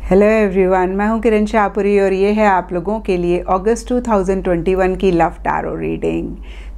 Hello everyone, मैं हूं किरण शाहपुरी और ये है आप लोगों के लिए अगस्त 2021 की लव टैरो रीडिंग।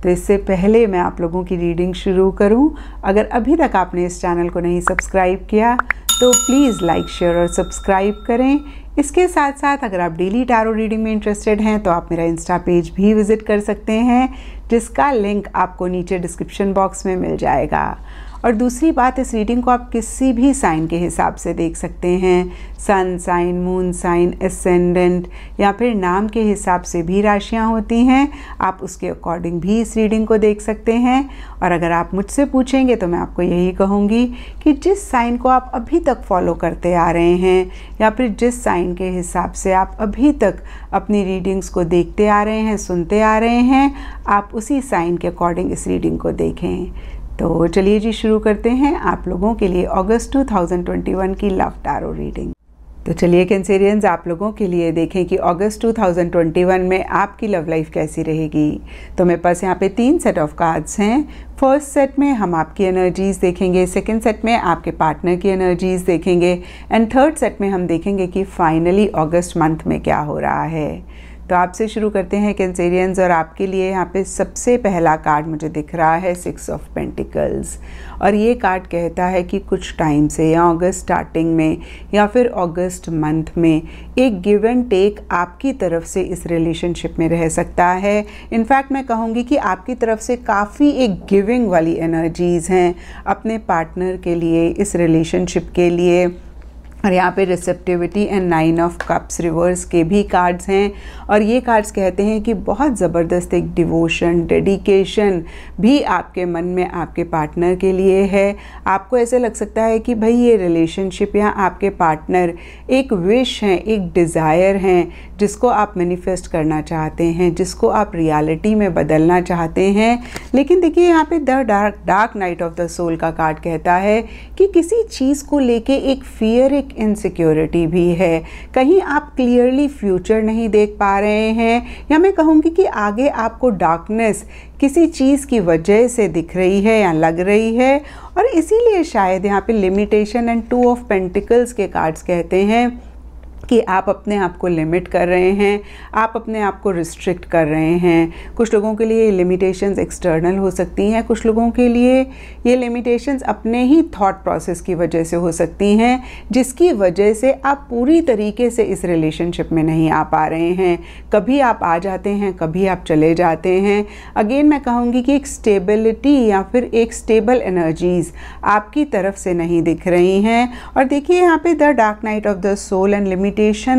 तो इससे पहले मैं आप लोगों की रीडिंग शुरू करूं, अगर अभी तक आपने इस चैनल को नहीं सब्सक्राइब किया तो प्लीज़ लाइक, शेयर और सब्सक्राइब करें। इसके साथ साथ अगर आप डेली टैरो रीडिंग में इंटरेस्टेड हैं तो आप मेरा इंस्टा पेज भी विज़िट कर सकते हैं, जिसका लिंक आपको नीचे डिस्क्रिप्शन बॉक्स में मिल जाएगा। और दूसरी बात, इस रीडिंग को आप किसी भी साइन के हिसाब से देख सकते हैं। Sun sign, moon sign, ascendant या फिर नाम के हिसाब से भी राशियां होती हैं, आप उसके अकॉर्डिंग भी इस रीडिंग को देख सकते हैं। और अगर आप मुझसे पूछेंगे तो मैं आपको यही कहूँगी कि जिस साइन को आप अभी तक फॉलो करते आ रहे हैं या फिर जिस साइन के हिसाब से आप अभी तक अपनी रीडिंग्स को देखते आ रहे हैं, सुनते आ रहे हैं, आप उसी साइन के अकॉर्डिंग इस रीडिंग को देखें। तो चलिए जी, शुरू करते हैं आप लोगों के लिए अगस्त 2021 की लव टैरो रीडिंग। तो चलिए कैंसेरियंस, आप लोगों के लिए देखें कि अगस्त 2021 में आपकी लव लाइफ कैसी रहेगी। तो मेरे पास यहाँ पे 3 सेट ऑफ कार्ड्स हैं। फर्स्ट सेट में हम आपकी एनर्जीज़ देखेंगे, सेकंड सेट में आपके पार्टनर की एनर्जीज़ देखेंगे एंड थर्ड सेट में हम देखेंगे कि फाइनली अगस्त मंथ में क्या हो रहा है। तो आपसे शुरू करते हैं कैंसेरियंस, और आपके लिए यहाँ पे सबसे पहला कार्ड मुझे दिख रहा है 6 ऑफ पेंटिकल्स। और ये कार्ड कहता है कि कुछ टाइम से या अगस्त स्टार्टिंग में या फिर अगस्त मंथ में एक गिव एंड टेक आपकी तरफ से इस रिलेशनशिप में रह सकता है। इनफैक्ट मैं कहूँगी कि आपकी तरफ से काफ़ी एक गिविंग वाली एनर्जीज़ हैं अपने पार्टनर के लिए, इस रिलेशनशिप के लिए। और यहाँ पे receptivity and 9 of cups reverse के भी कार्ड्स हैं। और ये कार्ड्स कहते हैं कि बहुत ज़बरदस्त एक डिवोशन, डेडिकेशन भी आपके मन में आपके पार्टनर के लिए है। आपको ऐसे लग सकता है कि भाई ये रिलेशनशिप या आपके पार्टनर एक विश हैं, एक डिज़ायर हैं, जिसको आप मैनिफेस्ट करना चाहते हैं, जिसको आप रियलिटी में बदलना चाहते हैं। लेकिन देखिए, यहाँ पे the dark night of the soul का कार्ड कहता है कि किसी चीज़ को लेके एक फियर, एक इनसिक्योरिटी भी है। कहीं आप क्लियरली फ्यूचर नहीं देख पा रहे हैं, या मैं कहूँगी कि आगे आपको डार्कनेस किसी चीज़ की वजह से दिख रही है या लग रही है। और इसीलिए शायद यहाँ पे लिमिटेशन एंड 2 ऑफ पेंटिकल्स के कार्ड्स कहते हैं कि आप अपने आप को लिमिट कर रहे हैं, आप अपने आप को रिस्ट्रिक्ट कर रहे हैं। कुछ लोगों के लिए लिमिटेशंस एक्सटर्नल हो सकती हैं, कुछ लोगों के लिए ये लिमिटेशंस अपने ही थॉट प्रोसेस की वजह से हो सकती हैं, जिसकी वजह से आप पूरी तरीके से इस रिलेशनशिप में नहीं आ पा रहे हैं। कभी आप आ जाते हैं, कभी आप चले जाते हैं। अगेन मैं कहूँगी कि एक स्टेबिलिटी या फिर एक स्टेबल एनर्जीज़ आपकी तरफ से नहीं दिख रही हैं। और देखिए, यहाँ पे the dark night of the soul and limitation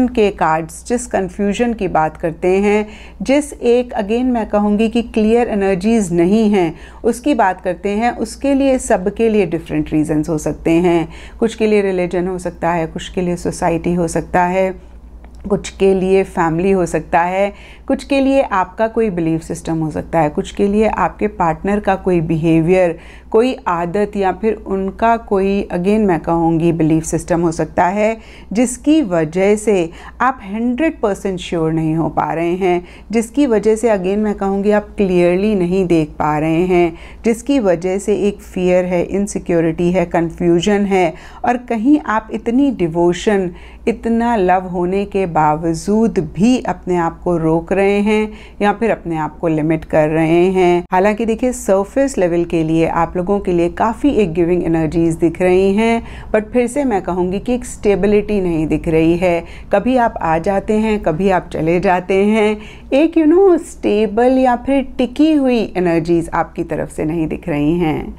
के कार्ड्स जिस कंफ्यूजन की बात करते हैं, जिस एक अगेन मैं कहूँगी कि क्लियर एनर्जीज नहीं हैं, उसकी बात करते हैं, उसके लिए सबके लिए डिफरेंट रीजंस हो सकते हैं। कुछ के लिए रिलीजन हो सकता है, कुछ के लिए सोसाइटी हो सकता है, कुछ के लिए फैमिली हो सकता है, कुछ के लिए आपका कोई बिलीफ सिस्टम हो सकता है, कुछ के लिए आपके पार्टनर का कोई बिहेवियर, कोई आदत या फिर उनका कोई अगेन मैं कहूँगी बिलीफ सिस्टम हो सकता है, जिसकी वजह से आप 100% श्योर नहीं हो पा रहे हैं, जिसकी वजह से अगेन मैं कहूँगी आप क्लियरली नहीं देख पा रहे हैं, जिसकी वजह से एक फियर है, इनसिक्योरिटी है, कन्फ्यूजन है। और कहीं आप इतनी डिवोशन, इतना लव होने के बावजूद भी अपने आप को रोक रहे हैं या फिर अपने आप को लिमिट कर रहे हैं। हालांकि देखिए, सरफेस लेवल के लिए आप लोगों के लिए काफ़ी एक गिविंग एनर्जीज दिख रही हैं, बट फिर से मैं कहूँगी कि एक स्टेबिलिटी नहीं दिख रही है। कभी आप आ जाते हैं, कभी आप चले जाते हैं। एक स्टेबल या फिर टिकी हुई एनर्जीज आपकी तरफ से नहीं दिख रही हैं।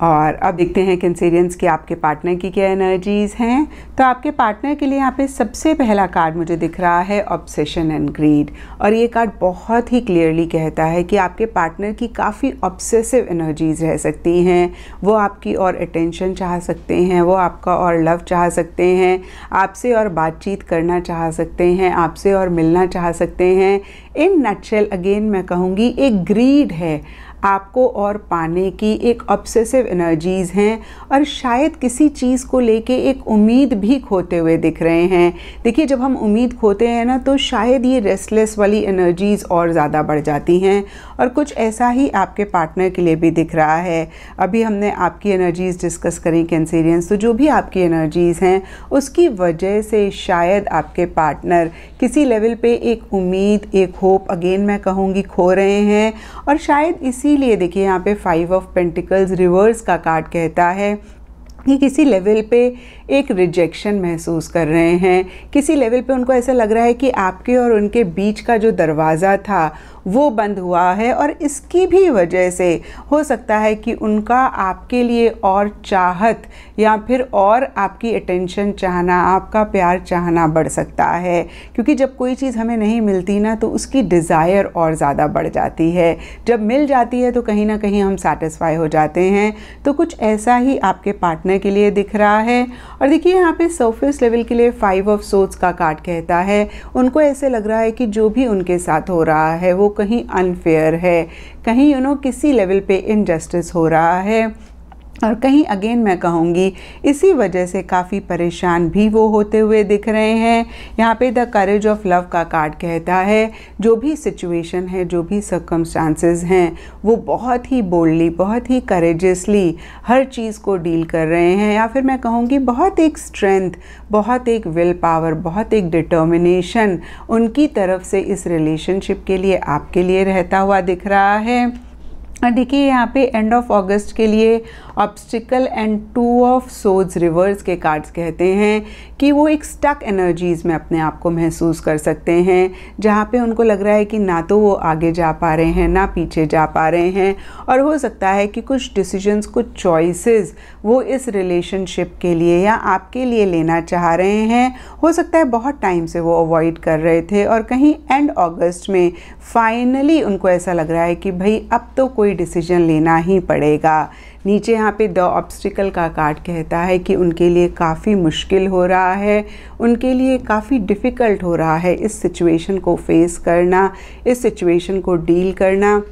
और अब देखते हैं कैंसेरियंस कि आपके पार्टनर की क्या एनर्जीज़ हैं। तो आपके पार्टनर के लिए यहाँ पे सबसे पहला कार्ड मुझे दिख रहा है ऑब्सेशन एंड ग्रीड। और ये कार्ड बहुत ही क्लियरली कहता है कि आपके पार्टनर की काफ़ी ऑब्सेसिव एनर्जीज़ रह सकती हैं। वो आपकी और अटेंशन चाह सकते हैं, वो आपका और लव चाह सकते हैं, आपसे और बातचीत करना चाह सकते हैं, आपसे और मिलना चाह सकते हैं। इन नटशेल अगेन मैं कहूँगी एक ग्रीड है, आपको और पाने की एक ऑब्सेसिव एनर्जीज़ हैं और शायद किसी चीज़ को लेके एक उम्मीद भी खोते हुए दिख रहे हैं। देखिए, जब हम उम्मीद खोते हैं ना तो शायद ये रेस्टलेस वाली एनर्जीज़ और ज़्यादा बढ़ जाती हैं और कुछ ऐसा ही आपके पार्टनर के लिए भी दिख रहा है। अभी हमने आपकी एनर्जीज़ डिस्कस करी कैंसेरियंस, तो जो भी आपकी एनर्जीज़ हैं उसकी वजह से शायद आपके पार्टनर किसी लेवल पे एक उम्मीद, एक होप, अगेन मैं कहूँगी, खो रहे हैं। और शायद इसीलिए देखिए यहाँ पे 5 ऑफ पेंटिकल्स रिवर्स का कार्ड कहता है कि किसी लेवल पे एक रिजेक्शन महसूस कर रहे हैं। किसी लेवल पे उनको ऐसा लग रहा है कि आपके और उनके बीच का जो दरवाज़ा था वो बंद हुआ है और इसकी भी वजह से हो सकता है कि उनका आपके लिए और चाहत या फिर और आपकी अटेंशन चाहना, आपका प्यार चाहना बढ़ सकता है। क्योंकि जब कोई चीज़ हमें नहीं मिलती ना तो उसकी डिज़ायर और ज़्यादा बढ़ जाती है। जब मिल जाती है तो कहीं ना कहीं हम सेटिस्फाई हो जाते हैं। तो कुछ ऐसा ही आपके पार्टनर के लिए दिख रहा है। और देखिए यहाँ पे सरफेस लेवल के लिए 5 ऑफ सोर्ड्स का कार्ड कहता है उनको ऐसे लग रहा है कि जो भी उनके साथ हो रहा है वो कहीं अनफेयर है, कहीं किसी लेवल पे इनजस्टिस हो रहा है और कहीं अगेन मैं कहूँगी इसी वजह से काफ़ी परेशान भी वो होते हुए दिख रहे हैं। यहाँ पे द करेज ऑफ लव का कार्ड कहता है जो भी सिचुएशन है, जो भी सर्कमस्टांसेस हैं, वो बहुत ही बोल्डली, बहुत ही करेजियसली हर चीज़ को डील कर रहे हैं। या फिर मैं कहूँगी बहुत एक स्ट्रेंथ, बहुत एक विल पावर, बहुत एक डिटर्मिनेशन उनकी तरफ से इस रिलेशनशिप के लिए, आपके लिए रहता हुआ दिख रहा है। और देखिए यहाँ पे एंड ऑफ अगस्त के लिए obstacle and 2 of swords reverse के कार्ड्स कहते हैं कि वो एक स्टक एनर्जीज़ में अपने आप को महसूस कर सकते हैं, जहाँ पे उनको लग रहा है कि ना तो वो आगे जा पा रहे हैं ना पीछे जा पा रहे हैं। और हो सकता है कि कुछ डिसीजंस, कुछ चॉइसेस वो इस रिलेशनशिप के लिए या आपके लिए लेना चाह रहे हैं। हो सकता है बहुत टाइम से वो अवॉइड कर रहे थे और कहीं एंड अगस्त में फाइनली उनको ऐसा लग रहा है कि भाई अब तो कोई डिसीजन लेना ही पड़ेगा। नीचे यहाँ पे द ऑब्स्टिकल का कार्ड कहता है कि उनके लिए काफ़ी मुश्किल हो रहा है, उनके लिए काफ़ी डिफ़िकल्ट हो रहा है इस सिचुएशन को फेस करना, इस सिचुएशन को डील करना।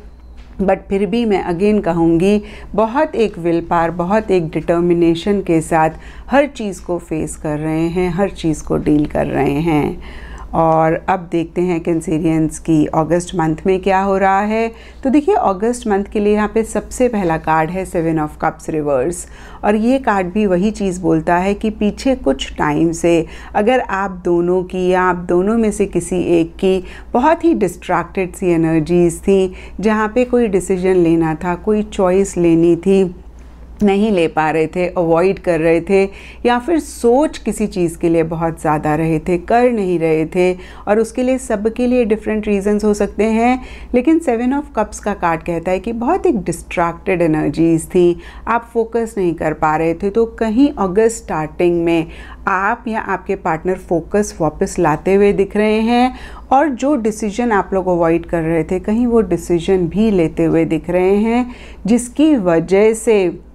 बट फिर भी मैं अगेन कहूँगी बहुत एक विल पावर, बहुत एक डिटर्मिनेशन के साथ हर चीज़ को फेस कर रहे हैं, हर चीज़ को डील कर रहे हैं। और अब देखते हैं कैंसेरियंस की अगस्त मंथ में क्या हो रहा है। तो देखिए अगस्त मंथ के लिए यहाँ पे सबसे पहला कार्ड है 7 ऑफ कप्स रिवर्स और ये कार्ड भी वही चीज़ बोलता है कि पीछे कुछ टाइम से अगर आप दोनों की या आप दोनों में से किसी एक की बहुत ही डिस्ट्रैक्टेड सी एनर्जीज़ थी, जहाँ पे कोई डिसीजन लेना था, कोई चॉइस लेनी थी, नहीं ले पा रहे थे, अवॉइड कर रहे थे या फिर सोच किसी चीज़ के लिए बहुत ज़्यादा रहे थे, कर नहीं रहे थे और उसके लिए सबके लिए डिफरेंट रीजंस हो सकते हैं। लेकिन 7 ऑफ कप्स का कार्ड कहता है कि बहुत एक डिस्ट्रैक्टेड एनर्जीज़ थी, आप फोकस नहीं कर पा रहे थे। तो कहीं अगस्त स्टार्टिंग में आप या आपके पार्टनर फोकस वापस लाते हुए दिख रहे हैं और जो डिसीजन आप लोग अवॉइड कर रहे थे कहीं वो डिसीजन भी लेते हुए दिख रहे हैं, जिसकी वजह से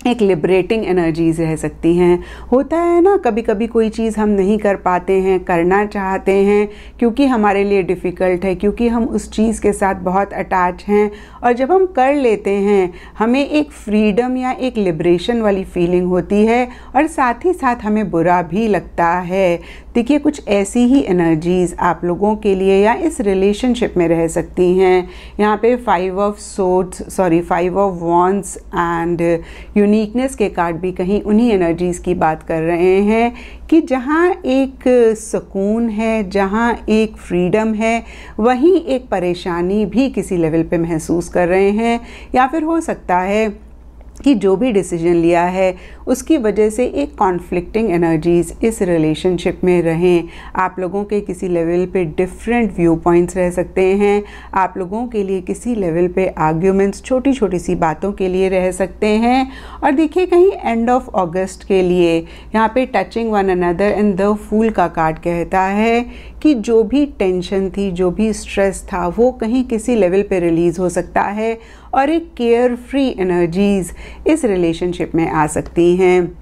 एक लिबरेटिंग एनर्जीज़ रह सकती हैं। होता है ना, कभी कभी कोई चीज़ हम नहीं कर पाते हैं, करना चाहते हैं क्योंकि हमारे लिए डिफ़िकल्ट है, क्योंकि हम उस चीज़ के साथ बहुत अटैच हैं और जब हम कर लेते हैं हमें एक फ्रीडम या एक लिबरेशन वाली फीलिंग होती है और साथ ही साथ हमें बुरा भी लगता है। देखिए कुछ ऐसी ही एनर्जीज़ आप लोगों के लिए या इस रिलेशनशिप में रह सकती हैं। यहाँ पे 5 ऑफ वॉन्ड्स एंड यूनिकनेस के कार्ड भी कहीं उन्हीं एनर्जीज़ की बात कर रहे हैं कि जहाँ एक सुकून है, जहाँ एक फ्रीडम है, वहीं एक परेशानी भी किसी लेवल पे महसूस कर रहे हैं। या फिर हो सकता है कि जो भी डिसीजन लिया है उसकी वजह से एक कॉन्फ्लिक्टिंग एनर्जीज़ इस रिलेशनशिप में रहें। आप लोगों के किसी लेवल पे डिफरेंट व्यू पॉइंट्स रह सकते हैं, आप लोगों के लिए किसी लेवल पे आर्ग्यूमेंट्स छोटी छोटी सी बातों के लिए रह सकते हैं। और देखिए कहीं एंड ऑफ अगस्त के लिए यहाँ पे touching one another and the fool का कार्ड कहता है कि जो भी टेंशन थी, जो भी स्ट्रेस था, वो कहीं किसी लेवल पे रिलीज़ हो सकता है और एक केयर फ्री एनर्जीज़ इस रिलेशनशिप में आ सकती हैं।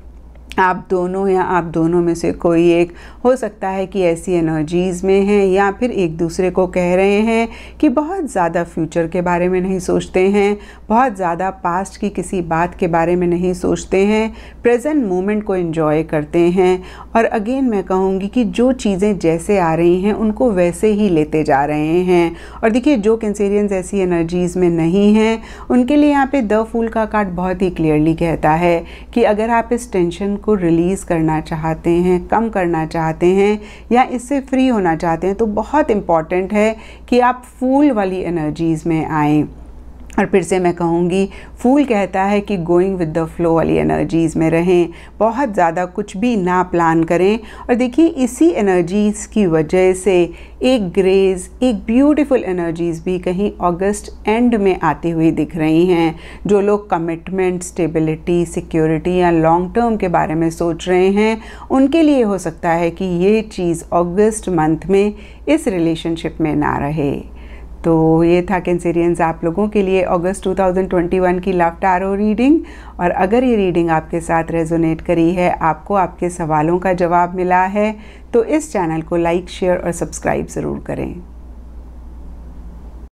आप दोनों या आप दोनों में से कोई एक हो सकता है कि ऐसी एनर्जीज़ में हैं या फिर एक दूसरे को कह रहे हैं कि बहुत ज़्यादा फ्यूचर के बारे में नहीं सोचते हैं, बहुत ज़्यादा पास्ट की किसी बात के बारे में नहीं सोचते हैं, प्रेजेंट मोमेंट को एंजॉय करते हैं। और अगेन मैं कहूँगी कि जो चीज़ें जैसे आ रही हैं उनको वैसे ही लेते जा रहे हैं। और देखिए, जो कैंसेरियंस ऐसी एनर्जीज़ में नहीं हैं उनके लिए यहाँ पे द फूल का कार्ड बहुत ही क्लियरली कहता है कि अगर आप इस टेंशन को रिलीज़ करना चाहते हैं, कम करना चाहते हैं या इससे फ्री होना चाहते हैं, तो बहुत इम्पॉर्टेंट है कि आप फूल वाली एनर्जीज़ में आएँ। और फिर से मैं कहूँगी, फूल कहता है कि गोइंग विद द फ्लो वाली एनर्जीज़ में रहें, बहुत ज़्यादा कुछ भी ना प्लान करें। और देखिए, इसी एनर्जीज़ की वजह से एक ग्रेस, एक ब्यूटीफुल एनर्जीज़ भी कहीं अगस्त एंड में आती हुई दिख रही हैं। जो लोग कमिटमेंट, स्टेबिलिटी, सिक्योरिटी या लॉन्ग टर्म के बारे में सोच रहे हैं उनके लिए हो सकता है कि ये चीज़ अगस्त मंथ में इस रिलेशनशिप में ना रहे। तो ये था कैंसेरियंस आप लोगों के लिए अगस्त 2021 की लव टैरो रीडिंग। और अगर ये रीडिंग आपके साथ रेजोनेट करी है, आपको आपके सवालों का जवाब मिला है, तो इस चैनल को लाइक, शेयर और सब्सक्राइब ज़रूर करें।